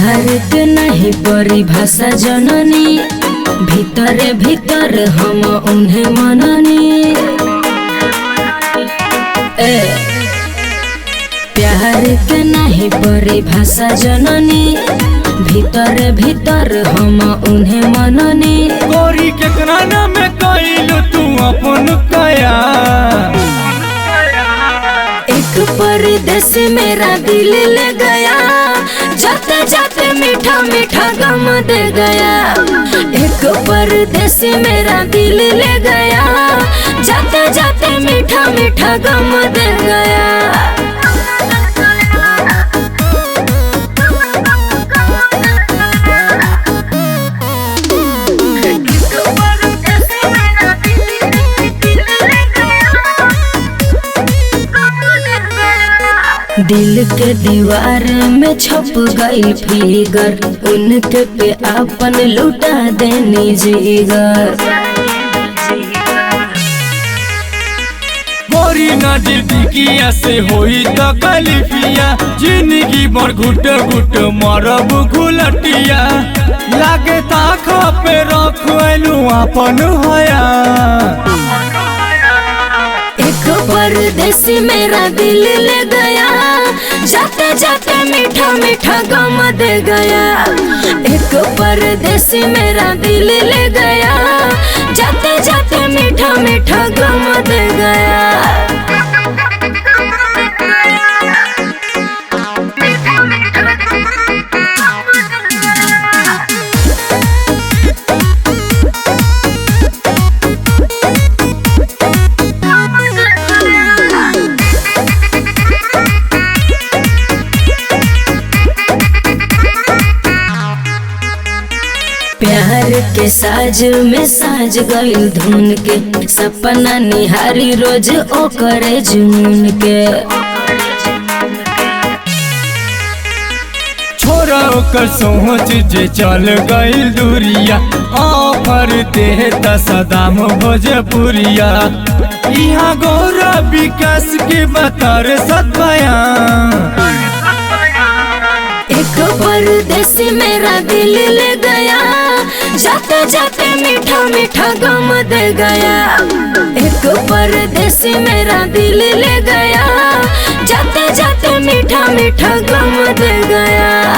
प्यार के नहीं परिभाषा जननी, भीतर भीतर हम उन्हें मननी। प्यार के नहीं परिभाषा जननी, भीतर भीतर हम उन्हें मननी। गोरी केकरा नाम में कइलू तू अपन कया। एक परदेस मेरा दिल ले गया, जाते जाते मीठा मीठा गम दे गया। एक परदेस मेरा दिल ले गया, जाते जाते मीठा मीठा गम दे गया। दिल के दीवार में छप गई फिगर, उनके पे अपन लुटा देनी जिगर। गोरी नजदीकिया से होई तो गलिफिया, जिंदगी भर घुट घुट मरब घुलटिया। लागे ताख पे रखलू अपन हया। एक परदेसी मेरा दिल ले गया, जाते जाते मीठा मीठा गम दे गया। एक परदेसी मेरा दिल ले गया, जाते जाते मीठा मीठा गम दे गया। प्यार के साज में साज गइल धुन के, सपना निहारी रोज ओकरे जुनून के। छोरा ओकर सोच जे चल गइल दूरिया, ऑफर दे त सदाम भोजपुरिया। यहाँ गौरा विकास के बतर सतया। एक परदेसी मेरा दिल ले गया, जाते जाते मीठा मीठा गम दे गया। एक परदेसी मेरा दिल ले गया, जाते जाते मीठा मीठा गम दे गया।